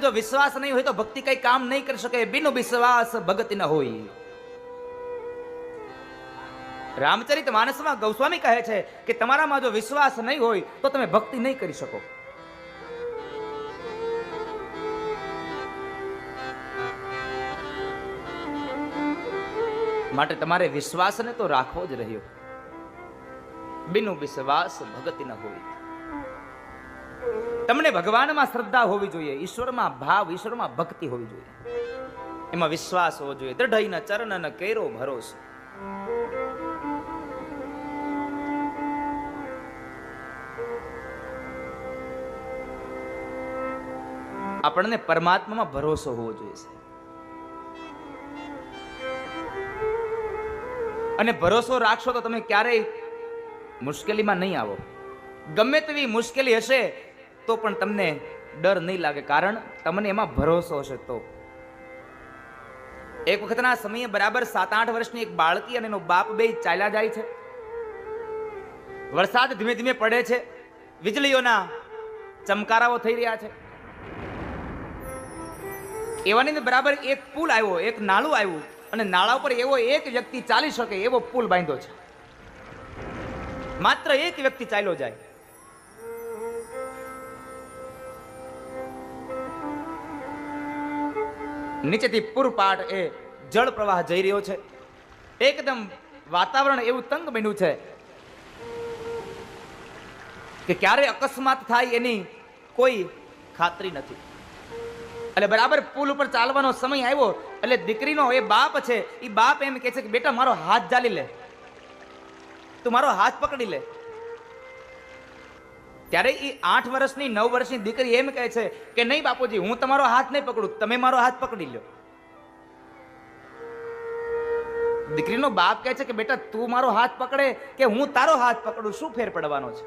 જો વિશ્વાસ નહીં હોય તો ભક્તિ કઈ કામ નહીં કરી શકે. બિન વિશ્વાસ ભક્તિ ન હોય. રામચરિત માનસમાં ગૌસ્વામી કહે છે કે તમારામાં જો વિશ્વાસ નહીં હોય તો તમે ભક્તિ નહીં કરી શકો. માટે તમારે વિશ્વાસને તો રાખવો જ રહ્યો. બિન વિશ્વાસ ભક્તિ ન હોય. તમને ભગવાનમાં શ્રદ્ધા હોવી જોઈએ, ઈશ્વરમાં ભાવ, ઈશ્વરમાં ભક્તિ હોવી જોઈએ, એમાં વિશ્વાસ હોવો જોઈએ. દ્રઢઈના ચરણ કેરો ભરોસો. આપણને પરમાત્મામાં ભરોસો હોવો જોઈએ. અને ભરોસો રાખશો તો તમે ક્યારેય મુશ્કેલીમાં નહીં આવો. ગમે તેવી મુશ્કેલી હશે તો પણ તમને ડર નહીં લાગે, કારણ તમને એમાં ભરોસો હશે. તો એક વખતના સમયે બરાબર 7-8 વર્ષની એક બાળકી અને એનો બાપ બે ચાલ્યા જાય છે. વરસાદ ધીમે ધીમે પડે છે, વીજળીઓના ચમકારાઓ થઈ રહ્યા છે. એવાની બરાબર એક પુલ આવ્યો, એક નાળું આવ્યું, અને નાળા ઉપર એવો એક વ્યક્તિ ચાલી શકે એવો પુલ બાંધ્યો છે. માત્ર એક વ્યક્તિ ચાલ્યો જાય. નીચેથી પૂરપાટ એ જળ પ્રવાહ જઈ રહ્યો છે. એકદમ વાતાવરણ એવું તંગ બન્યું છે કે ક્યારે અકસ્માત થાય એની કોઈ ખાતરી નથી. એટલે બરાબર પુલ ઉપર ચાલવાનો સમય આવ્યો એટલે દીકરીનો એ બાપ છે, એ બાપ એમ કહે છે કે બેટા મારો હાથ ઝાલી લે, તું મારો હાથ પકડી લે. ત્યારે એ 8 વર્ષની 9 વર્ષની દીકરી એમ કહે છે કે નહીં બાપુજી, હું તમારો હાથ નહીં પકડું, તમે મારો હાથ પકડી લો. દીકરીનો બાપ કહે છે કે બેટા તું મારો હાથ પકડે કે હું તારો હાથ પકડું, શું ફેર પડવાનો છે?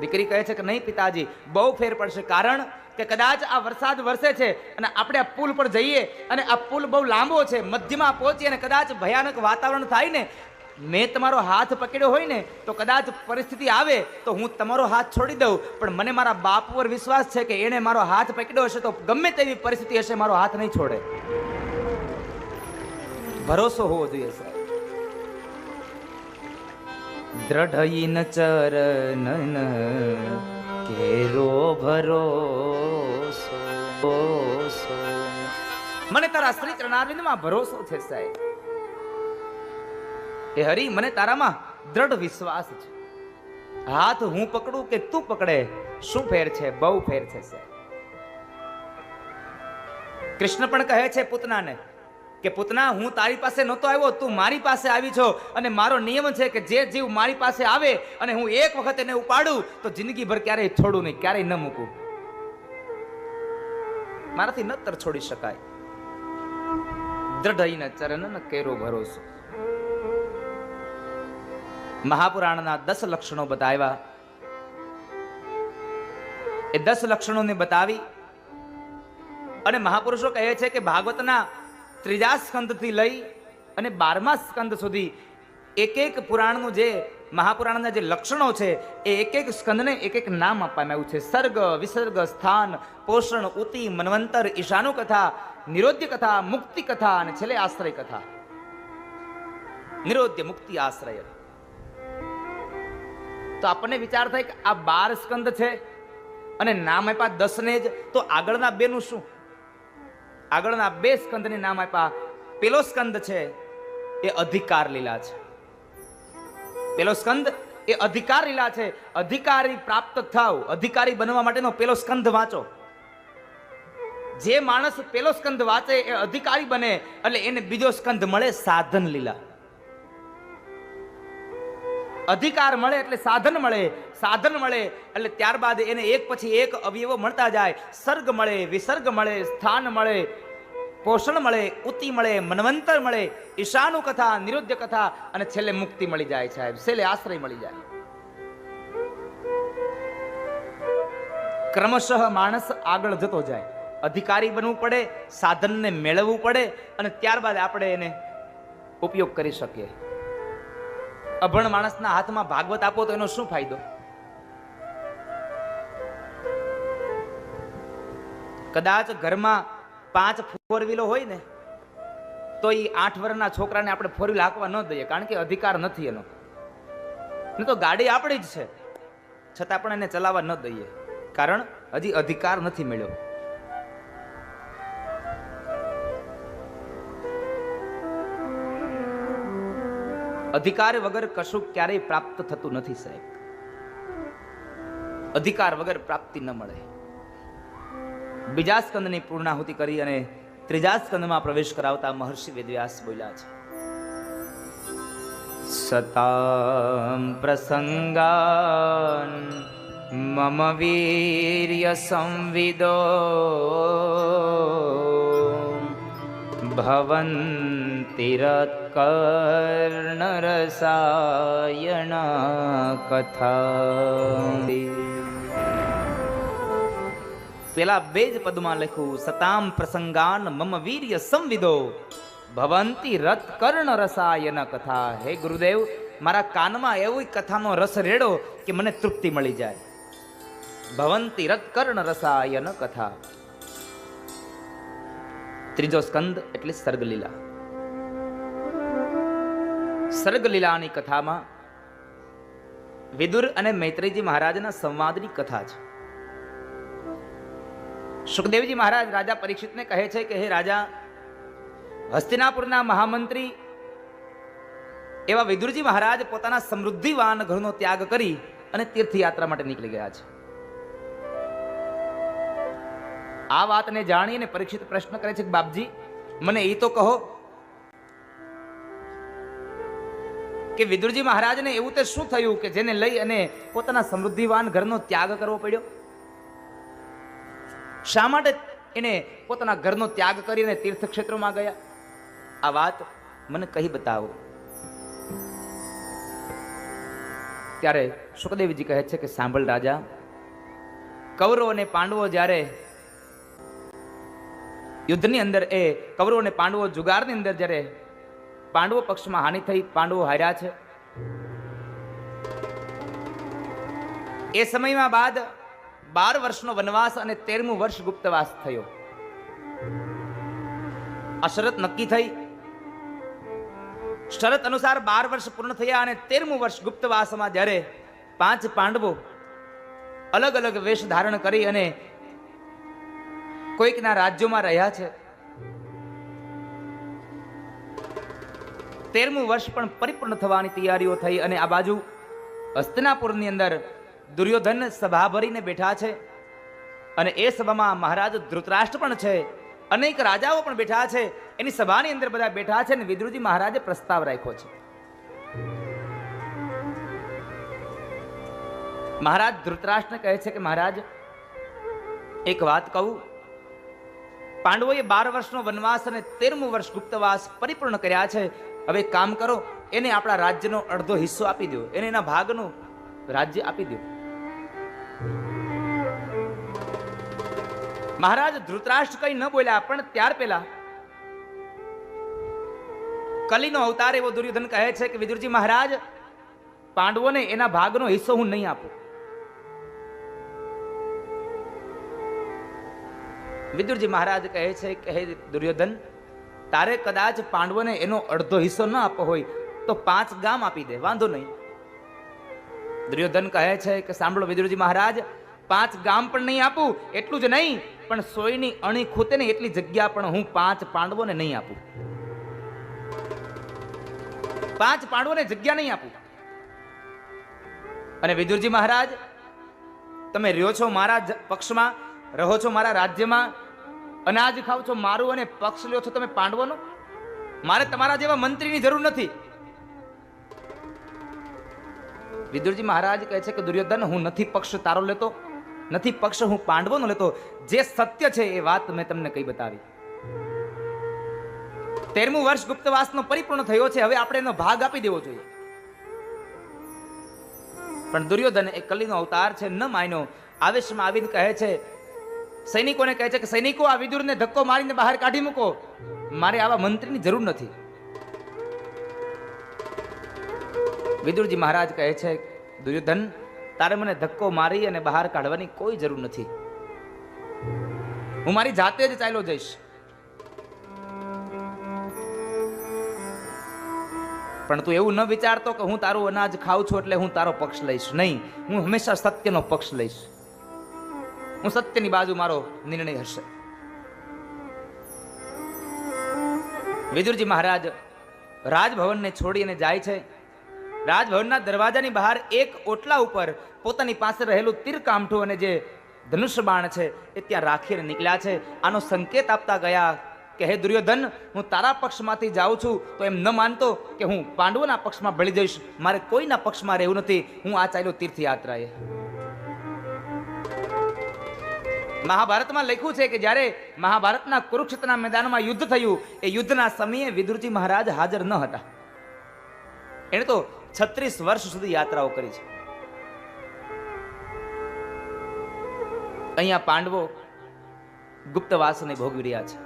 દીકરી કહે છે કે નહીં પિતાજી, બહુ ફેર પડશે, કારણ કે કદાચ આ વરસાદ વરસે છે અને આપણે આ પુલ પર જઈએ અને આ પુલ બહુ લાંબો છે, મધ્યમાં પહોંચીએ અને કદાચ ભયાનક વાતાવરણ થાય ને, મેં તમારો હાથ પકડ્યો હોય ને તો કદાચ પરિસ્થિતિ આવે તો હું તમારો હાથ છોડી દઉં, પણ મને મારા બાપ પર વિશ્વાસ છે કે એને મારો હાથ પકડ્યો હશે તો ગમે તેવી પરિસ્થિતિ હશે મારો હાથ નહીં છોડે. ભરોસો હોવો જોઈએ સાહેબ. દ્રઢઈન ચરણન કેરો ભરોસો. મને તારા શ્રી ચરણારવિંદમાં ભરોસો છે સાહેબ. એ હરી, મને તારામાં દ્રઢ વિશ્વાસ છે. હાથ હું પકડું કે તું પકડે, શું ફેર છે? બહુ ફેર છે સાહેબ. કૃષ્ણ પણ કહે છે પૂતનાને કે પૂતના, હું તારી પાસે નહોતો આવ્યો, તું મારી પાસે આવી છો, અને મારો નિયમ છે કે જે જીવ મારી પાસે આવે અને હું એક વખત એને ઉપાડું તો જિંદગીભર ક્યારેય છોડું નહીં, ક્યારેય ન મૂકું. મારાથી નતર છોડી શકાય. દ્રઢઈના ચરણન કેરો ભરોસો. મહાપુરાણના 10 લક્ષણો બતાવ્યા. એ 10 લક્ષણોને બતાવી અને મહાપુરુષો કહે છે કે ભાગવતના 3જા સ્કંદથી લઈ અને 12મા સ્કંદ સુધી એક એક પુરાણનું જે મહાપુરાણના જે લક્ષણો છે એ એક એક સ્કંદને એક એક નામ આપવામાં આવ્યું છે. સર્ગ, વિસર્ગ, સ્થાન, પોષણ, ઉતિ, મન્વંતર, ઈશાનુ કથા, નિરોધ્ય કથા, મુક્તિ કથા અને છેલ્લે આશ્રય કથા. નિરોધ્ય, મુક્તિ, આશ્રય. તો આપણને વિચાર થાય કે આ 12 સ્કંદ છે અને નામ આપ્યા 10 ને જ, તો આગળના 2 નું શું? આગળના 2 સ્કંદને નામ આપ્યા. પેલો સ્કંદ છે એ અધિકાર લીલા છે. પેલો સ્કંદ એ અધિકાર લીલા છે. અધિકારી પ્રાપ્ત થાવ, અધિકારી બનવા માટેનો પેલો સ્કંદ વાંચો. જે માણસ પેલો સ્કંદ વાંચે એ અધિકારી બને, એટલે એને બીજો સ્કંદ મળે સાધન લીલા. અધિકાર મળે એટલે સાધન મળે, સાધન મળે એટલે ત્યારબાદ એને એક પછી એક અવયવો મળતા જાય. સર્ગ મળે, વિસર્ગ મળે, સ્થાન મળે, પોષણ મળે, ઉતિ મળે, મન્વંતર મળે, ઈશાનુ કથા, નિરુદ્ધ કથા અને છેલ્લે મુક્તિ મળી જાય સાહેબ. છેલ્લે આશ્રય મળી જાય. ક્રમશઃ માણસ આગળ જતો જાય. અધિકારી બનવું પડે, સાધનને મેળવવું પડે અને ત્યારબાદ આપણે એને ઉપયોગ કરી શકીએ. અભણ માણસના હાથમાં ભાગવત આપો તો એનો શું ફાયદો? કદાચ ઘરમાં 5 ફોર વ્હીલો હોય ને તો એ 8 વર્ષના છોકરાને આપણે ફોર વ્હીલ હાંકવા ન દઈએ, કારણ કે અધિકાર નથી એનો. ને તો ગાડી આપણી જ છે, છતાં પણ એને ચલાવવા ન દઈએ, કારણ હજી અધિકાર નથી મળ્યો. અધિકાર વગર કશું ક્યારેય પ્રાપ્ત થતું નથી સાહેબ. અધિકાર વગર પ્રાપ્તિ ન મળે. બીજા સ્કંદની પૂર્ણાહુતિ કરી અને ત્રીજા સ્કંદમાં પ્રવેશ કરાવતા મહર્ષિ વેદવ્યાસ બોલ્યા છે, સતામ પ્રસંગાન મમ વીર્ય સંવિદો ભવંતિરત્કર્ણ રસાયણ કથા. પેલા બે જ પદમાં લખ્યું, સતામ પ્રસંગાન મમ વીર્ય સંવિદો ભવંતિ રત્કર્ણ રસાયન કથા. હે ગુરુદેવ, મારા કાનમાં એવી કથાનો રસ રેડો કે મને તૃપ્તિ મળી જાય. ભવંતિ રત્કર્ણ રસાયન કથા. ત્રીજો સ્કંદ એટલે સર્ગલીલા. સર્ગલીલાની કથામાં વિદુર અને મૈત્રેયજી મહારાજના સંવાદની કથા છે. સુખદેવજી મહારાજ રાજા પરીક્ષિતને કહે છે કે હે રાજા, હસ્તિનાપુરના મહામંત્રી એવા વિદુરજી મહારાજ પોતાના સમૃદ્ધિવાન ઘરનો ત્યાગ કરી અને તીર્થયાત્રા માટે નીકળી ગયા છે. આ વાતને જાણીને પરીક્ષિત પ્રશ્ન કરે છે કે બાપજી, મને એ તો કહો કે વિદુરજી મહારાજને એવું તે શું થયું કે જેને લઈ અને પોતાના સમૃદ્ધિવાન ઘરનો ત્યાગ કરવો પડ્યો? શા માટે એને પોતાના ઘરનો ત્યાગ કરીને તીર્થક્ષેત્રોમાં ગયા? આ વાત મને કહી બતાવો. ત્યારે સુખદેવજી કહે છે કે સાંભળ રાજા, કૌરવો અને પાંડવો જ્યારે યુદ્ધની અંદર, એ કૌરવો અને પાંડવો જુગારની અંદર જ્યારે પાંડવો પક્ષમાં હાનિ થઈ, પાંડવો હાર્યા છે, એ સમયમાં બાદ 12 વર્ષનો વનવાસ અને 13મું વર્ષ ગુપ્તવાસ થયો. આ શરત નક્કી થઈ. શરત અનુસાર 12 વર્ષ પૂર્ણ થયા અને 13મું વર્ષ ગુપ્તવાસમાં જ્યારે 5 પાંડવો અલગ અલગ વેશ ધારણ કરી અને કોઈકના રાજ્યોમાં રહ્યા છે, 13મું વર્ષ પણ પરિપૂર્ણ થવાની તૈયારીઓ થઈ અને આ બાજુ હસ્તિનાપુરની અંદર દુર્યોધન સભા ભરીને બેઠા છે અને એ સભામાં મહારાજ ધૃતરાષ્ટ્ર પણ છે, અનેક રાજાઓ પણ બેઠા છે. એની સભાની અંદર બધા બેઠા છે અને વિદુરજી મહારાજે પ્રસ્તાવ રાખ્યો છે. મહારાજ ધૃતરાષ્ટ્રને કહે છે કે મહારાજ, એક વાત કહું, પાંડવોએ 12 વર્ષનો વનવાસ અને 13મું વર્ષ ગુપ્તવાસ પરિપૂર્ણ કર્યા છે. હવે કામ કરો, એને આપણા રાજ્યનો અડધો હિસ્સો આપી દો, એને એના ભાગનું રાજ્ય આપી દો. મહારાજ ધૃતરાષ્ટ્ર કઈ ન બોલ્યા, પણ ત્યાર પહેલા કલીનો અવતાર એવો દુર્યોધન કહે છે કે વિદુરજી મહારાજ, પાંડવોને એના ભાગનો હિસ્સો હું નહીં આપું. વિદુરજી મહારાજ કહે છે કે હે દુર્યોધન, તારે કદાચ પાંડવોને એનો અડધો હિસ્સો ન આપવો હોય તો 5 ગામ આપી દે, વાંધો નહીં. દુર્યોધન કહે છે કે સાંભળો વિદુરજી મહારાજ, 5 ગામ પણ નહીં આપું, એટલું જ નહીં, પણ સોયની અણી ખૂતે ને એટલી જગ્યા પણ હું 5 પાંડવોને નહીં આપું. 5 પાંડવોને જગ્યા નહીં આપું. અને વિદુરજી મહારાજ, તમે રહ્યો છો મારા પક્ષમાં, રહો છો મારા રાજ્યમાં, અનાજ ખાવ છો મારું અને પક્ષ લ્યો છો તમે પાંડવોનો. મારે તમારા જેવા મંત્રીની જરૂર નથી. વિદુરજી મહારાજ કહે છે કે દુર્યોધન, હું નથી પક્ષ તારો લેતો, નથી પક્ષ હું પાંડવોનો લેતો. જે સત્ય છે એ વાત મેં તમને કઈ બતાવી. 13મું વર્ષ ગુપ્તવાસનો પરિપૂર્ણ થયો છે, હવે આપણે એનો ભાગ આપી દેવો જોઈએ. પણ દુર્યોધન એ કલીનો અવતાર છે, ન માન્યો. આવેશમાં આવીને કહે છે, સૈનિકોને કહે છે કે સૈનિકો, આ વિદુરને ધક્કો મારીને બહાર કાઢી મૂકો, મારે આવા મંત્રીની જરૂર નથી. વિદુરજી મહારાજ કહે છે, દુર્યોધન, તારે મને ધક્કો મારી અને બહાર કાઢવાની કોઈ જરૂર નથી. હું મારી જાતે જ ચાલ્યો જઈશ. પણ તું એવું ન વિચારતો કે હું તારું અનાજ ખાઉં છું એટલે હું તારો પક્ષ લઈશ. નહીં, હું હંમેશા સત્યનો પક્ષ લઈશ. હું સત્યની બાજુ મારો નિર્ણય હશે. વિદુરજી મહારાજ રાજભવનને છોડી અને જાય છે. રાજભવનના દરવાજાની બહાર એક ઓટલા ઉપર પોતાની પાસે રહેલું તીરકામઠું અને જે ધનુષ્ય બાણ છે એ ત્યાં રાખીને નીકળ્યા છે. આનો સંકેત આપતા ગયા કે હે દુર્યોધન, હું તારા પક્ષમાંથી જાઉં છું તો એમ ન માનતો કે હું પાંડવોના પક્ષમાં ભળી જઈશ. મારે કોઈના પક્ષમાં રહેવું નથી. હું આ ચાલ્યો તીર્થયાત્રાએ. મહાભારતમાં લખ્યું છે કે જ્યારે મહાભારતના કુરુક્ષેત્રના મેદાનમાં યુદ્ધ થયું, એ યુદ્ધના સમયે વિદુરજી મહારાજ હાજર ન હતા. એને તો 36 વર્ષ સુધી યાત્રાઓ કરી છે. અહીંયા પાંડવો ગુપ્તવાસને ભોગવી રહ્યા છે.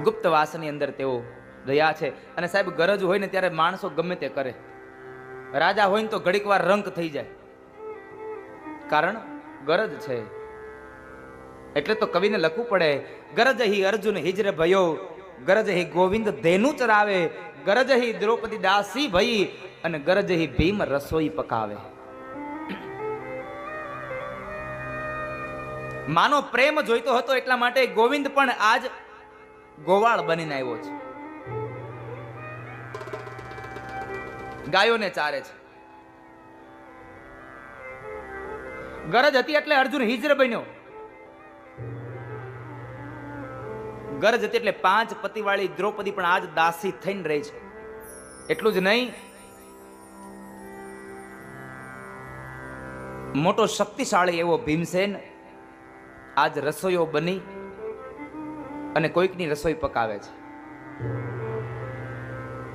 ગુપ્તવાસની અંદર તેઓ રહ્યા છે. અને સાહેબ, ગરજ હોય ને ત્યારે માણસો ગમે તે કરે. રાજા હોય ને તો ઘડીક વાર રંક થઈ જાય, કારણ ગરજ છે. એટલે તો કવિને લખવું પડે, ગરજ હી અર્જુન હિજર ભયો, ગરજ હી ગોવિંદ ધેનુ ચરાવે, ગરજ હી દ્રૌપદી દાસી ભઈ, અને ગરજ હી ભીમ રસોઈ પકાવે. માનો પ્રેમ જોઈતો હતો એટલા માટે ગોવિંદ પણ આજ ગોવાળ બનીને આવ્યો છે. ગાયોને ચારે છે. ગરજ હતી એટલે અર્જુન હિજર બન્યો. ગરજ હતી એટલે 5 પતિવાળી દ્રૌપદી પણ આજ દાસી થઈને રહી છે. એટલું જ નહીં, મોટો શક્તિશાળી એવો ભીમસેન આજ રસોઈઓ બની અને કોઈકની રસોઈ પકાવે છે.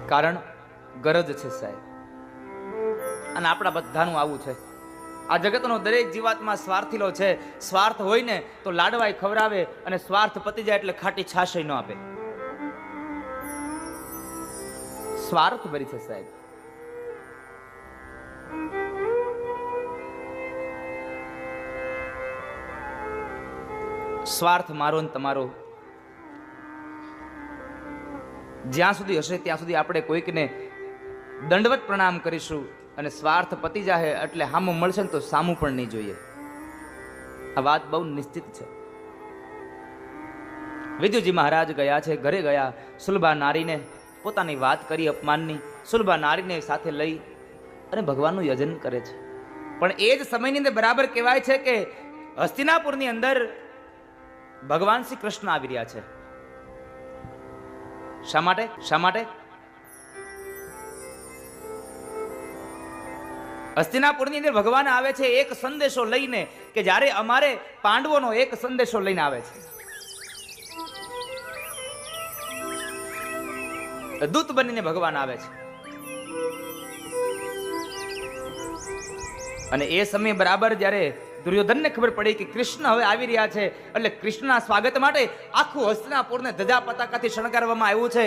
કારણ ગરજ છે સાહેબ. અને આપણા બધાનું આવું છે. આ જગતનો દરેક જીવાત્મા સ્વાર્થીલો છે. સ્વાર્થ હોય ને તો લાડવાય ખવડાવે, અને સ્વાર્થ પતી જાય એટલે ખાટી છાશ ન આપે. સ્વાર્થ ભરી છે સાહેબ. સ્વાર્થ મારો ને તમારો જ્યાં સુધી હશે ત્યાં સુધી આપણે કોઈકને દંડવત પ્રણામ કરીશું, અને સ્વાર્થ પતી જાય એટલે સામું મળશે ને તો સામું પણ નહીં જોઈએ. આ વાત બહુ નિશ્ચિત છે. વિદુરજી મહારાજ ગયા છે, ઘરે ગયા. સુલભા નારીને પોતાની વાત કરી અપમાનની. સુલભા નારીને સાથે લઈ અને ભગવાનનું યજન કરે છે. પણ એ જ સમયની અંદર બરાબર કહેવાય છે કે હસ્તિનાપુરની અંદર ભગવાન શ્રી કૃષ્ણ આવી રહ્યા છે. શા માટે? શા માટે? હસ્તિનાપુરની અંદર ભગવાન આવે છે એક સંદેશો લઈને, કે જ્યારે અમારે પાંડવોનો એક સંદેશો લઈને આવે છે. દૂત બનીને ભગવાન આવે છે. અને એ સમયે બરાબર જ્યારે દુર્યોધનને ખબર પડી કે કૃષ્ણ હવે આવી રહ્યા છે, એટલે કૃષ્ણના સ્વાગત માટે આખું હસ્તિનાપુરને ધજા પતાકાથી શણગારવામાં આવ્યું છે.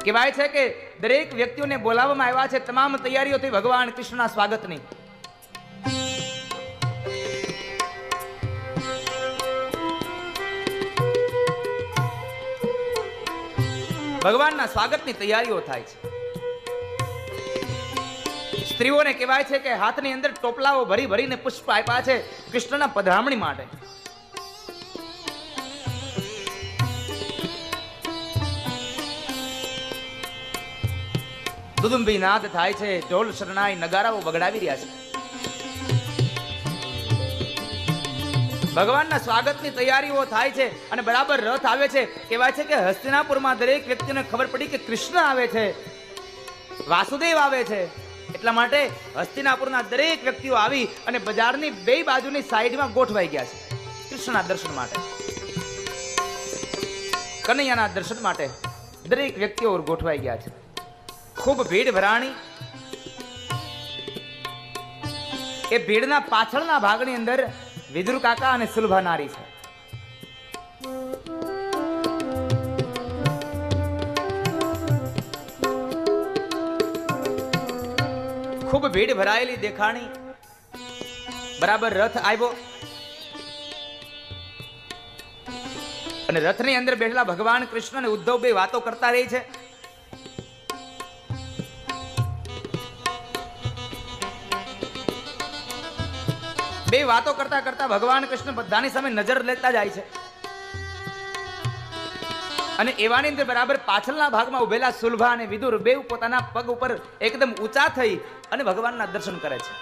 કહેવાય છે કે દરેક વ્યક્તિઓને બોલાવવામાં આવ્યા છે. તમામ તૈયારીઓ થઈ ભગવાન કૃષ્ણના સ્વાગતની. ભગવાનના સ્વાગતની તૈયારીઓ થાય છે. સ્ત્રીઓને કહેવાય છે કે હાથની અંદર ટોપલાઓ ભરી ભરીને પુષ્પ આપ્યા છે કૃષ્ણના પધરામણી માટે. દુદુંબી નાદ થાય છે, ઢોલ શરણાઈ નગારાઓ બગડાવી રહ્યા છે. ભગવાનના સ્વાગતની તૈયારીઓ થાય છે અને બરાબર રથ આવે છે. કહેવાય છે કે હસ્તિનાપુરમાં દરેક વ્યક્તિને ખબર પડી કે કૃષ્ણ આવે છે, વાસુદેવ આવે છે. એટલા માટે હસ્તિનાપુરના દરેક વ્યક્તિઓ આવી અને બજારની બે બાજુની સાઈડમાં ગોઠવાઈ ગયા છે કૃષ્ણના દર્શન માટે, કનૈયાના દર્શન માટે. દરેક વ્યક્તિઓ ગોઠવાઈ ગયા છે. ખૂબ ભીડ ભરાણી. એ ભીડના પાછળના ભાગની અંદર વિદુર કાકા અને સુલભા નારી છે. ખૂબ ભીડ ભરાયેલી દેખાણી. બરાબર રથ આવ્યો અને રથની અંદર બેઠેલા ભગવાન કૃષ્ણ અને ઉદ્ધવ બે વાતો કરતા રહી છે. બે વાતો કરતા કરતા ભગવાન કૃષ્ણ બધાની સામે નજર લેતા જાય છે અને એવાની અંદર બરાબર પાછળના ભાગમાં ઉભેલા સુલભા અને વિદુર બે પોતાના પગ ઉપર એકદમ ઊંચા થઈ અને ભગવાનના દર્શન કરે છે.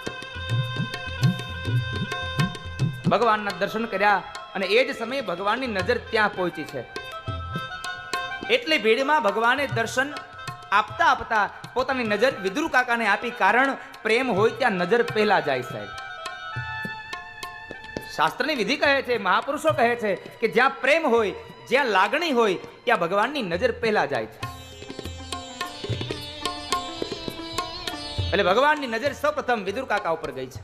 ભગવાનના દર્શન કર્યા અને એ જ સમયે ભગવાનની નજર ત્યાં પહોંચી છે. એટલી ભીડમાં ભગવાને દર્શન આપતા આપતા પોતાની નજર વિદુર કાકાને આપી. કારણ પ્રેમ હોય ત્યાં નજર પહેલા જાય સાહેબ. શાસ્ત્રની વિધિ કહે છે, મહાપુરુષો કહે છે કે જ્યાં પ્રેમ હોય, જ્યાં લાગણી હોય ત્યાં ભગવાનની નજર પહેલા જાય છે. એટલે ભગવાનની નજર સૌપ્રથમ વિદુર કાકા ઉપર ગઈ છે.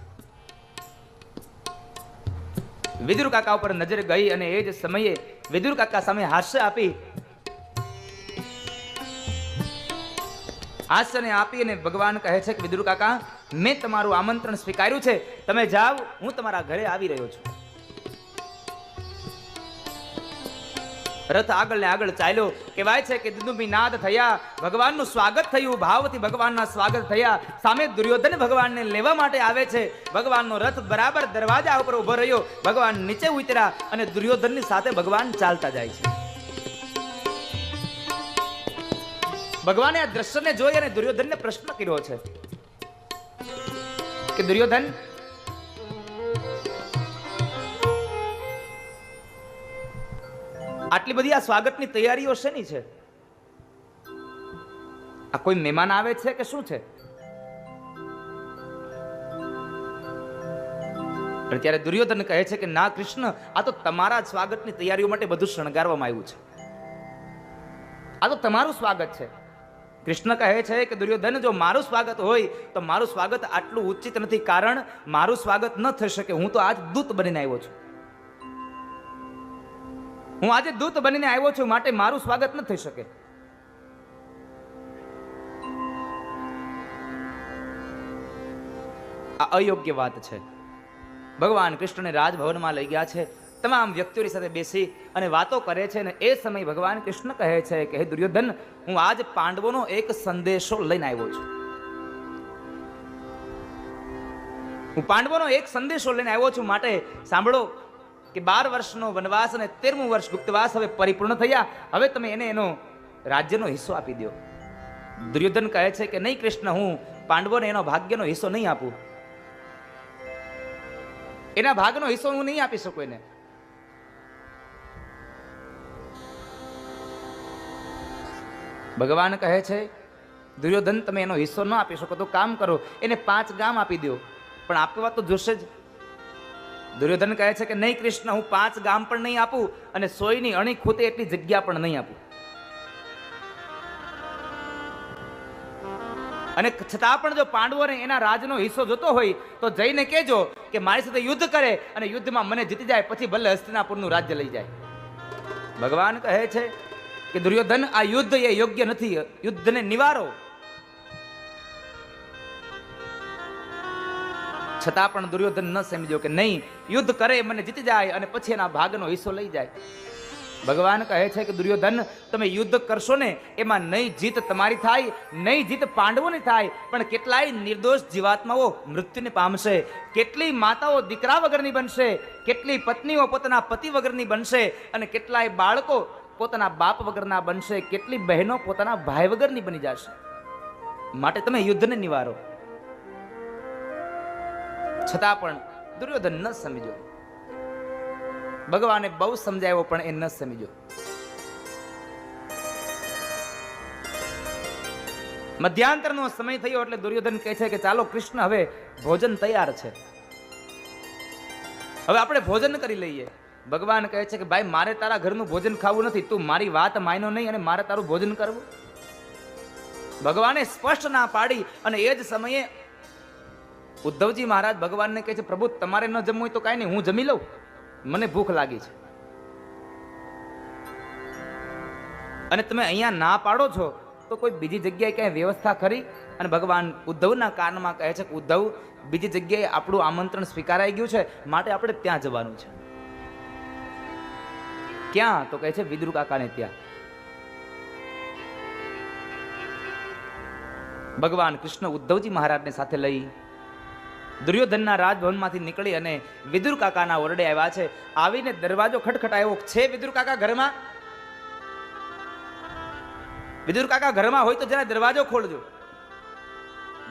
વિદુર કાકા ઉપર નજર ગઈ અને એ જ સમયે વિદુર કાકા સામે હાસ્ય આપી. હાસ્યને આપી અને ભગવાન કહે છે કે વિદુર કાકા, મેં તમારું આમંત્રણ સ્વીકાર્યું છે, તમે જાઓ, હું તમારા ઘરે આવી રહ્યો છું. રથ આગળ ને આગળ ચાલ્યો. કહેવાય છે કે દુદુંબી નાદ થયા, ભગવાનનું સ્વાગત થયું, ભાવથી ભગવાનના સ્વાગત થયા. સામે દુર્યોધન ભગવાનને લેવા માટે આવે છે. ભગવાનનો રથ બરાબર દરવાજા ઉપર ઉભો રહ્યો. ભગવાન નીચે ઉતર્યા અને દુર્યોધનની સાથે ભગવાન ચાલતા જાય છે. ભગવાને આ દ્રશ્યને જોઈ અને દુર્યોધનને પ્રશ્ન કર્યો છે કે દુર્યોધન, આટલી બધી આ સ્વાગતની તૈયારીઓ શેની છે? આ કોઈ મહેમાન આવે છે કે શું છે? ત્યારે દુર્યોધન કહે છે કે ના કૃષ્ણ, આ તો તમારા સ્વાગતની તૈયારીઓ માટે બધું શણગારવામાં આવ્યું છે. આ તો તમારું સ્વાગત છે. કૃષ્ણ કહે છે કે દુર્યોધન, જો મારું સ્વાગત હોય તો મારું સ્વાગત આટલું ઉચિત નથી. કારણ મારું સ્વાગત ન થઈ શકે. હું તો આજ દૂત બનીને આવ્યો છું. હું આજે દૂત બનીને આવ્યો છું, માટે મારું સ્વાગત ન થઈ શકે. આ અયોગ્ય વાત છે. ભગવાન કૃષ્ણને રાજભવનમાં લઈ ગયા છે. તમામ વ્યક્તિઓની સાથે બેસી અને વાતો કરે છે. અને એ સમય ભગવાન કૃષ્ણ કહે છે કે હે દુર્યોધન, હું આજ પાંડવોનો એક સંદેશો લઈને આવ્યો છું. હું પાંડવોનો એક સંદેશો લઈને આવ્યો છું. માટે સાંભળો કે 12 વર્ષનો વનવાસ અને 13મું વર્ષ ગુપ્તવાસ હવે પરિપૂર્ણ થયા. હવે તમે એને એનો રાજ્યનો હિસ્સો આપી દો. દુર્યોધન કહે છે કે નહીં કૃષ્ણ, હું પાંડવોને એનો ભાગ્યનો હિસ્સો નહીં આપું. એના ભાગનો હિસ્સો હું નહીં આપી શકું એને. ભગવાન કહે છે દુર્યોધન, તમે એનો હિસ્સો ન આપી શકો તો કામ કરો, એને 5 ગામ આપી દો. પણ આપવા તો જોશે જ. દુર્યોધન કહે છે કે નહીં કૃષ્ણ, હું 5 ગામ પણ નહીં આપું અને 100ની અણી ખૂટે એટલી જગ્યા પણ નહીં આપું. અને છતાં પણ જો પાંડવોને એના રાજનો હિસ્સો જોતો હોય તો જઈને કહેજો કે મારી સાથે યુદ્ધ કરે અને યુદ્ધમાં મને જીતી જાય, પછી ભલે હસ્તિનાપુરનું રાજ્ય લઈ જાય. ભગવાન કહે છે કે દુર્યોધન, આ યુદ્ધ એ યોગ્ય નથી. યુદ્ધને નિવારો. છતાં પણ દુર્યોધન ન સમજ્યો કે નહીં, યુદ્ધ કરે, મને જીતી જાય અને પછી એના ભાગનો હિસ્સો લઈ જાય. ભગવાન કહે છે કે દુર્યોધન, તમે યુદ્ધ કરશો ને, એમાં નહીં જીત તમારી થાય, નહીં જીત પાંડવોની થાય, પણ કેટલાય નિર્દોષ જીવાત્માઓ મૃત્યુને પામશે. કેટલી માતાઓ દીકરા વગરની બનશે, કેટલી પત્નીઓ પોતાના પતિ વગરની બનશે અને કેટલાય બાળકો પોતાના બાપ વગરના બનશે, કેટલી બહેનો પોતાના ભાઈ વગરની બની જશે. માટે તમે યુદ્ધને નિવારો. છતાં પણ દુર્યોધન ન સમજ્યો. ભગવાને બહુ સમજાવ્યો પણ એ ન સમજ્યો. મધ્યાંતરનો સમય થયો એટલે દુર્યોધન કહે છે કે ચાલો કૃષ્ણ, હવે ભોજન તૈયાર છે, હવે આપણે ભોજન કરી લઈએ. ભગવાન કહે છે કે ભાઈ, મારે તારા ઘરનું ભોજન ખાવું નથી. તું મારી વાત માન્યો નહીં અને મારે તારું ભોજન કરવું. ભગવાને સ્પષ્ટ ના પાડી. અને એ જ સમયે ઉદ્ધવજી મહારાજ ભગવાનને કહે છે, પ્રભુ તમારે ન જમવું હોય તો કાંઈ નહીં, હું જમી લઉં, મને ભૂખ લાગી છે. અને તમે અહીંયા ના પાડો છો તો કોઈ બીજી જગ્યાએ ક્યાંય વ્યવસ્થા ખરી? અને ભગવાન ઉદ્ધવના કાનમાં કહે છે કે ઉદ્ધવ, બીજી જગ્યાએ આપણું આમંત્રણ સ્વીકારાઈ ગયું છે, માટે આપણે ત્યાં જવાનું છે. ક્યાં? તો કહે છે વિદુર કાકાને ત્યાં. ભગવાન કૃષ્ણ ઉદ્ધવજી મહારાજને સાથે લઈ દુર્યોધનના રાજભવનમાંથી નીકળી અને વિદુર કાકાના ઓરડે આવ્યા છે. આવીને દરવાજો ખટખટાયો છે. વિદુર કાકા ઘરમાં? વિદુર કાકા ઘરમાં હોય તો જરા દરવાજો ખોલજો.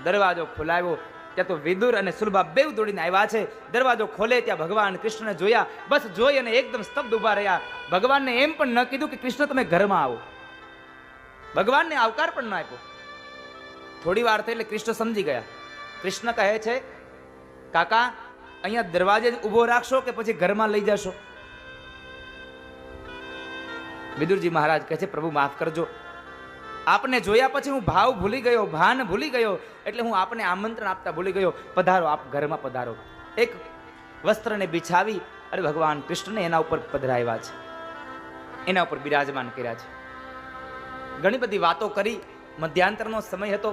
દરવાજો ખોલાવ્યો ત્યાં તો વિદુર અને સુલભા બેવ દોડીને આવ્યા છે. દરવાજો ખોલે ત્યાં ભગવાન કૃષ્ણને જોયા. બસ જોઈ અને એકદમ સ્તબ્ધ ઉભા રહ્યા. ભગવાનને એમ પણ ન કીધું કે કૃષ્ણ તમે ઘરમાં આવો. ભગવાનને આવકાર પણ ન આપ્યો. થોડી વાર થઈ એટલે કૃષ્ણ સમજી ગયા. કૃષ્ણ કહે છે, કાકા અહીંયા દરવાજે જ ઉભો રાખશો કે પછી ઘરમાં લઈ જશો? વિદુરજી મહારાજ કહે છે, પ્રભુ માફ કરજો, આપને જોયા પછી હું ભાવ ભૂલી ગયો, ભાન ભૂલી ગયો, એટલે હું આપને આમંત્રણ આપતા ભૂલી ગયો. પધારો, આપ ઘરમાં પધારો. એક વસ્ત્રને બિછાવી અને ભગવાન કૃષ્ણને એના ઉપર પધરાવ્યા છે, એના ઉપર બિરાજમાન કર્યા છે. ઘણી બધી વાતો કરી. મધ્યાંતરનો સમય હતો.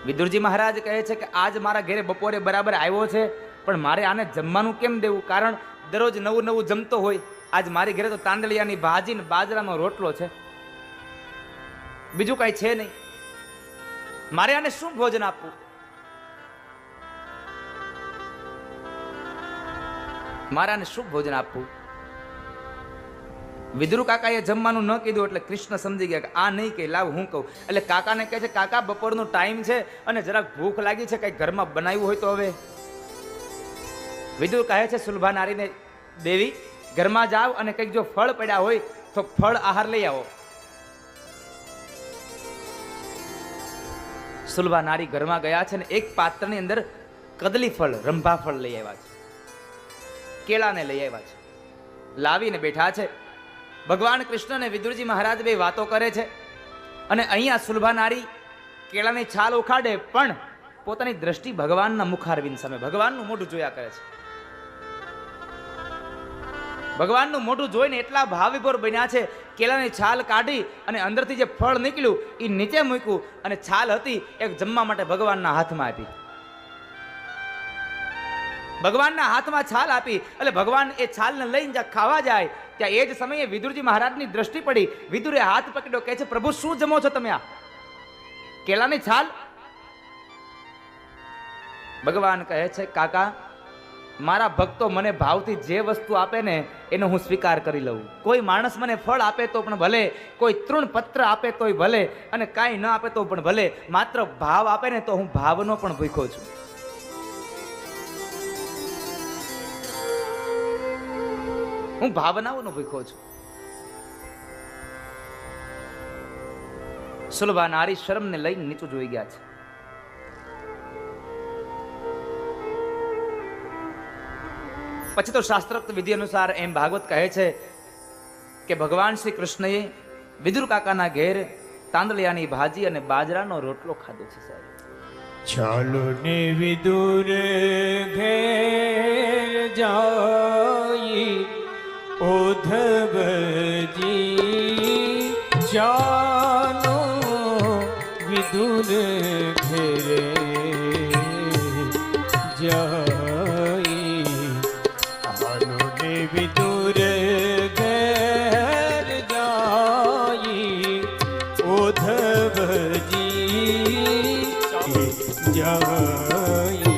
વિદુરજી મહારાજ કહે છે કે આજ મારા ઘરે બપોરે બરાબર આવ્યો છે, પણ મારે આને જમવાનું કેમ દેવું? કારણ દરરોજ નવું નવું જમતો હોય. આજ મારી ઘરે તો તાંદળિયાની ભાજી ને બાજરાનો રોટલો છે, બીજું કઈ છે નહીં. મારે આને શું ભોજન આપવું? મારે આને શું ભોજન આપવું? વિદુર કાકાએ જમવાનું ન કીધું એટલે કૃષ્ણ સમજી ગયા કે આ નહીં કે લાવ હું કહું. એટલે કાકાને કહે છે, કાકા બપોરનો ટાઈમ છે અને જરાક ભૂખ લાગી છે, કઈ ઘરમાં બનાવ્યું હોય તો. હવે વિદુર કહે છે, સુલભા નારીને દેવી ઘરમાં જાઓ અને કંઈક જો ફળ પડ્યા હોય તો ફળ આહાર લઈ આવો. સુલભા નારી ઘરમાં ગયા છે ને એક પાત્રની અંદર કદલી ફળ, રંભા ફળ લઈ આવ્યા છે, કેળાને લઈ આવ્યા છે, લાવીને બેઠા છે. ભગવાન કૃષ્ણ અને વિદુરજી મહારાજ બે વાતો કરે છે અને અહીંયા સુલભા નારી કેળાની છાલ ઉખાડે પણ પોતાની દ્રષ્ટિ ભગવાનના મુખારવિંદ સામે, ભગવાનનું મોઢું જોયા કરે છે. ભગવાનનું મોઢું જોઈને એટલા ભાવવિભોર બન્યા છે, કેળાની છાલ કાઢી અને અંદરથી જે ફળ નીકળ્યું એ નીચે મૂક્યું અને છાલ હતી એક જમવા માટે ભગવાનના હાથમાં આપી. ભગવાનના હાથમાં છાલ આપી એટલે ભગવાન એ છાલને લઈને જ્યાં ખાવા જાય ત્યાં એ જ સમયે વિદુરજી મહારાજની દ્રષ્ટિ પડી. વિદુરે હાથ પકડ્યો, કહે છે, પ્રભુ શું જમો છો તમે? આ કેળાની છાલ? ભગવાન કહે છે, કાકા મારા ભક્તો મને ભાવથી જે વસ્તુ આપે ને એનો હું સ્વીકાર કરી લઉં. કોઈ માણસ મને ફળ આપે તો પણ ભલે, કોઈ તૃણ પત્ર આપે તોય ભલે, અને કાંઈ ન આપે તો પણ ભલે, માત્ર ભાવ આપે ને તો હું ભાવનો પણ ભૂખ્યો છું. હું ભાવનાઓનો ભૂખ્યો છું. સુલભા નારી શરમને લઈને નીચું જોઈ ગયા છે. પછી તો શાસ્ત્રોક્ત વિધિ અનુસાર એમ ભાગવત કહે છે કે ભગવાન શ્રી કૃષ્ણએ વિદુર કાકાના ઘેર તાંદળિયાની ભાજી અને બાજરાનો રોટલો ખાધો છે. સાહેબ ચાલો ને વિદુર ઘેર જાઈ ઉદ્ધવજી, ચાલો વિદુર ઘેરે જાઈ, ચાલો ને વિદુર ઘેર જાઈ ઉદ્ધવજી જાઈ.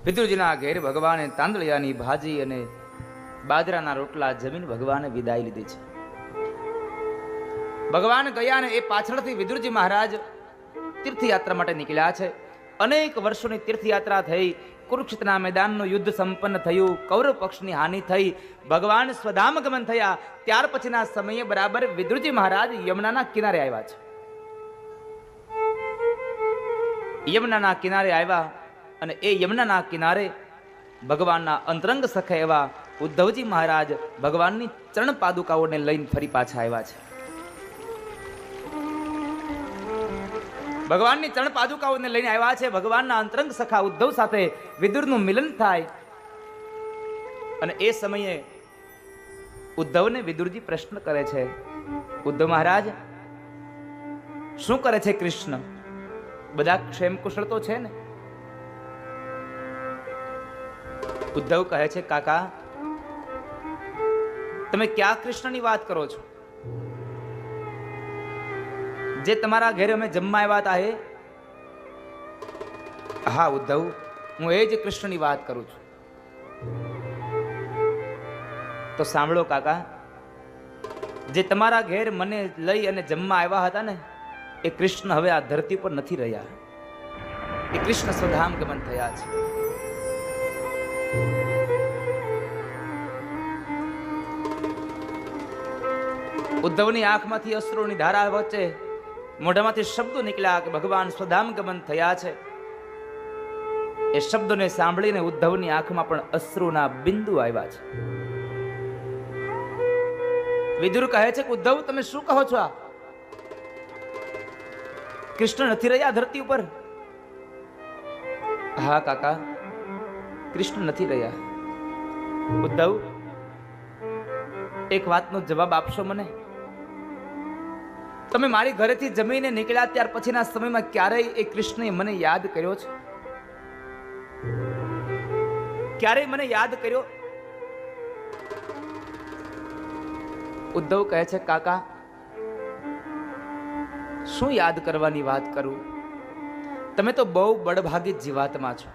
વિદુરજીના ઘેર ભગવાને તાંદળિયાની ભાજી અને બાજરાના રોટલા જમીન ભગવાને વિદાય લીધી છે. ભગવાન ગયા ને એ પાછળથી વિદુરજી મહારાજ તીર્થયાત્રા માટે નીકળ્યા છે. અનેક વર્ષોની તીર્થયાત્રા થઈ. કુરુક્ષેત્રના મેદાનનું યુદ્ધ સંપન્ન થયું. કૌરવ પક્ષની હાનિ થઈ. ભગવાન સ્વધામ ગમન થયા. ત્યાર પછીના સમયે બરાબર વિદુરજી મહારાજ યમુનાના કિનારે આવ્યા છે. યમુનાના કિનારે આવ્યા અને એ યમુનાના કિનારે ભગવાનના અંતરંગ સખા એવા ઉદ્ધવજી મહારાજ ભગવાનની ચરણ પાદુકાઓને લઈને ફરી પાછા આવ્યા છે. ભગવાનની ચરણ પાદુકાઓને લઈને આવ્યા છે. ભગવાનના અંતરંગ સખા ઉદ્ધવ સાથે વિદુરનું મિલન થાય અને એ સમયે ઉદ્ધવને વિદુરજી પ્રશ્ન કરે છે ઉદ્ધવ મહારાજ શું કરે છે કૃષ્ણ? બધા ક્ષેમ કુશળ તો છે ને? ઉદ્ધવ કહે છે કાકા તમે ક્યાં કૃષ્ણની વાત કરો છો? જે તમારા ઘરે અમે જમવા આવ્યા હતા એ? હા ઉદ્ધવ, હું એ જ કૃષ્ણની વાત કરું છું. તો સાંભળો કાકા, જે તમારા ઘેર મને લઈ અને જમવા આવ્યા હતા ને એ કૃષ્ણ હવે આ ધરતી પર નથી રહ્યા. એ કૃષ્ણ સ્વધામ ગમન થયા છે. ઉદ્ધવની આંખમાંથી અશ્રુની ધારા વચ્ચે મોઢામાંથી શબ્દો નીકળ્યા કે ભગવાન સ્વધામ ગમન થયા છે. એ શબ્દોને સાંભળીને ઉદ્ધવની આંખમાં પણ અશ્રુના બિંદુ આવ્યા છે. વિદુર કહે છે કે ઉદ્ધવ તમે શું કહો છો? આ કૃષ્ણ નથી રહ્યા ધરતી ઉપર? હા કાકા, કૃષ્ણ નથી રહ્યા. ઉદ્ધવ એક વાતનો જવાબ આપશો મને? તમે મારી ઘરેથી જમીને નીકળ્યા ત્યાર પછીના સમયમાં ક્યારેય એ કૃષ્ણએ મને યાદ કર્યો છે? ક્યારેય મને યાદ કર્યો? ઉદ્ધવ કહે છે કાકા શું યાદ કરવાની વાત કરું? તમે તો બહુ બળભાગી જીવાત્મા છો.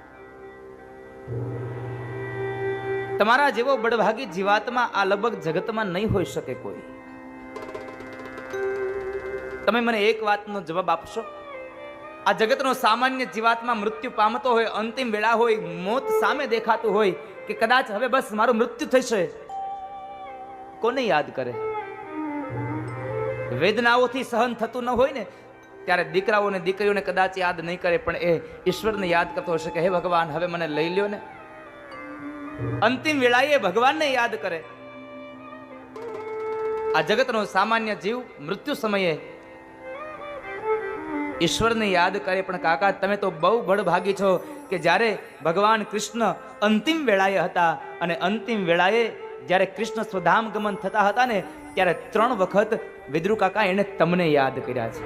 તમારા જેવો બળભાગી જીવાત્મા આ લગભગ જગતમાં નહીં હોઈ શકે કોઈ. તમે મને એક વાતનો જવાબ આપશો? આ જગતનો સામાન્ય જીવાત્મા મૃત્યુ પામતો હોય, અંતિમ વેળા હોય, મોત સામે દેખાતું હોય કે કદાચ હવે બસ મારું મૃત્યુ થશે, કોને યાદ કરે? વેદનાઓથી સહન થતું ન હોય ને ત્યારે દીકરાઓને દીકરીઓને કદાચ યાદ નહીં કરે, પણ એ ઈશ્વરને યાદ કરતો હશે કે હે ભગવાન હવે મને લઈ લ્યો ને. અંતિમ વેળાએ ભગવાનને યાદ કરે. આ જગતનો સામાન્ય જીવ મૃત્યુ સમયે ઈશ્વરને યાદ કરે. પણ કાકા તમે તો બહુ બળભાગી છો કે જ્યારે ભગવાન કૃષ્ણ અંતિમ વેળાએ હતા અને અંતિમ વેળાએ જ્યારે કૃષ્ણ સ્વધામ ગમન થતા હતા ને ત્યારે 3 વખત વિદ્રુ કાકા એને તમને યાદ કર્યા છે.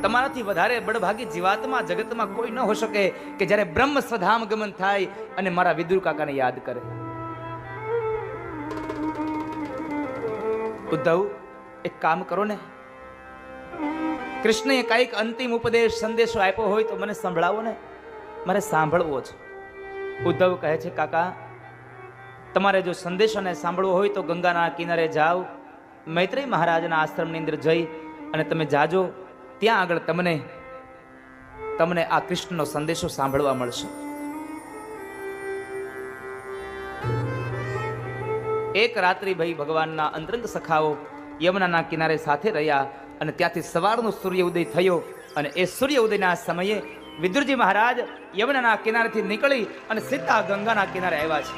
તમારાથી વધારે બળભાગી જીવાત્મા જગતમાં કોઈ ન હોઈ શકે કે જ્યારે બ્રહ્મ સ્વધામ ગમન થાય અને મારા વિદ્રુ કાકાને યાદ કરે. ઉદ્ધવ એક કામ કરો ને, કૃષ્ણએ કઈક અંતિમ ઉપદેશ સંદેશો આપ્યો હોય તો મને સંભળાવો ને, મારે સાંભળવો છે. ઉદ્ધવ કહે છે કાકા તમારે જો સંદેશોને સાંભળવો હોય તો ગંગાના કિનારે જાઓ, મૈત્રેય મહારાજના આશ્રમની અંદર જઈ અને તમે જાજો. ત્યાં આગળ તમને આ કૃષ્ણનો સંદેશો સાંભળવા મળશે. એક રાત્રિ ભાઈ ભગવાનના અંતરંગ સખાઓ યમુનાના કિનારે સાથે રહ્યા અને ત્યાંથી સવારનો સૂર્ય ઉદય થયો અને એ સૂર્ય ઉદયના સમયે વિદુરજી મહારાજ યમુનાના કિનારેથી નીકળી અને સીધા ગંગાના કિનારે આવ્યા છે.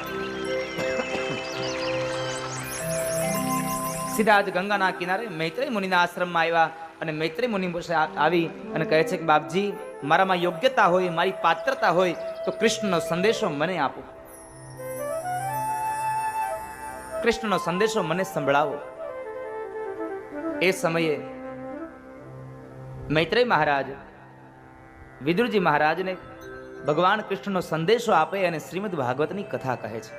સીધા જ ગંગાના કિનારે મૈત્રેય મુનિના આશ્રમમાં આવ્યા અને મૈત્રેય મુનિ પાસે આવી અને કહે છે કે બાપજી મારામાં યોગ્યતા હોય, મારી પાત્રતા હોય તો કૃષ્ણનો સંદેશો મને આપો, કૃષ્ણનો સંદેશો મને સંભળાવો. એ સમયે મૈત્રેય મહારાજ વિદુરજી મહારાજને ભગવાન કૃષ્ણનો સંદેશો આપે અને શ્રીમદ ભાગવતની કથા કહે છે.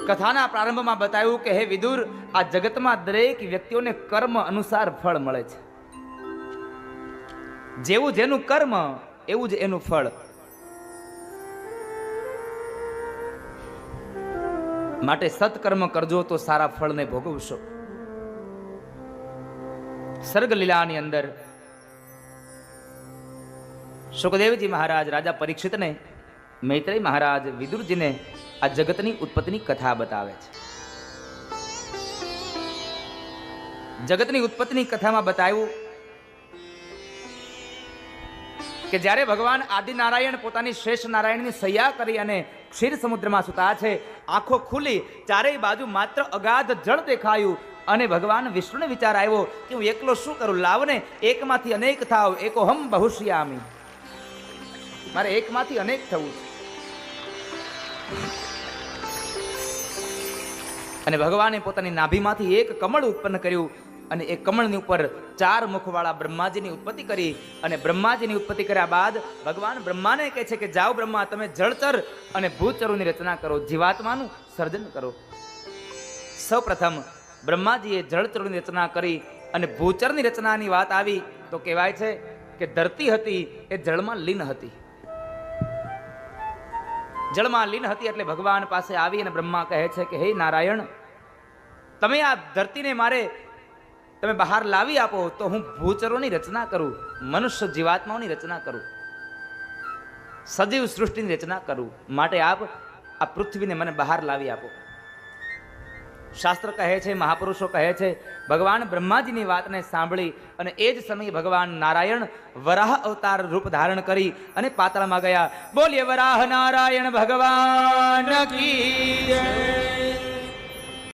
કથાના પ્રારંભમાં બતાવ્યું કે હે વિદુર, આ જગતમાં દરેક વ્યક્તિઓને કર્મ અનુસાર ફળ મળે છે. જેવું જેનું કર્મ એવું જ એનું ફળ. માટે સત્કર્મ કરજો તો સારા ફળને ભોગવશો. સર્ગ લીલાની અંદર સુખદેવજી મહારાજ રાજા પરીક્ષિતને મૈત્રેય મહારાજ વિદુરજીને આ જગતની ઉત્પત્તિની કથા બતાવે છે. જગતની ઉત્પત્તિની કથામાં બતાવ્યું કે જ્યારે ભગવાન આદિનારાયણ પોતાની શ્રેષ્ઠ નારાયણની સૈયા કરી અને ક્ષીર સમુદ્રમાં સૂતા છે, આંખો ખુલી, ચારેય બાજુ માત્ર અગાધ જળ દેખાયું અને ભગવાન વિષ્ણુને વિચાર આવ્યો કે હું એકલો શું કરું, લાવને એકમાંથી અનેક થાવ, એકોહમ બહુશ્યામી, મારે એકમાંથી અનેક થવું છે. અને ભગવાને પોતાની નાભીમાંથી એક કમળ ઉત્પન્ન કર્યું અને એ કમળની ઉપર 4 મુખવાળા બ્રહ્માજીની ઉત્પત્તિ કરી. અને બ્રહ્માજીની ઉત્પત્તિ કર્યા બાદ ભગવાન બ્રહ્માને કહે છે કે જાઓ બ્રહ્મા, તમે જળચર અને ભૂચરોની રચના કરો, જીવાત્માનું સર્જન કરો. સૌપ્રથમ બ્રહ્માજીએ જળચરોની રચના કરી અને ભૂચરની રચનાની વાત આવી તો કહેવાય છે કે ધરતી હતી એ જળમાં લીન હતી. જળમાં લીન હતી એટલે ભગવાન પાસે આવી અને બ્રહ્મા કહે છે કે હે નારાયણ, તમે આ ધરતીને મારે તમે બહાર લાવી આપો તો હું ભૂચરોની રચના કરું, મનુષ્ય જીવાત્માઓની રચના કરું, સજીવ સૃષ્ટિની રચના કરું. માટે આપ આ પૃથ્વીને મને બહાર લાવી આપો. શાસ્ત્ર કહે છે, મહાપુરુષો કહે છે, ભગવાન બ્રહ્માજીની વાતને સાંભળી અને એ જ સમયે ભગવાન નારાયણ વરાહ અવતાર રૂપ ધારણ કરી અને પાતાળમાં ગયા. બોલીએ વરાહ નારાયણ ભગવાન કી જય.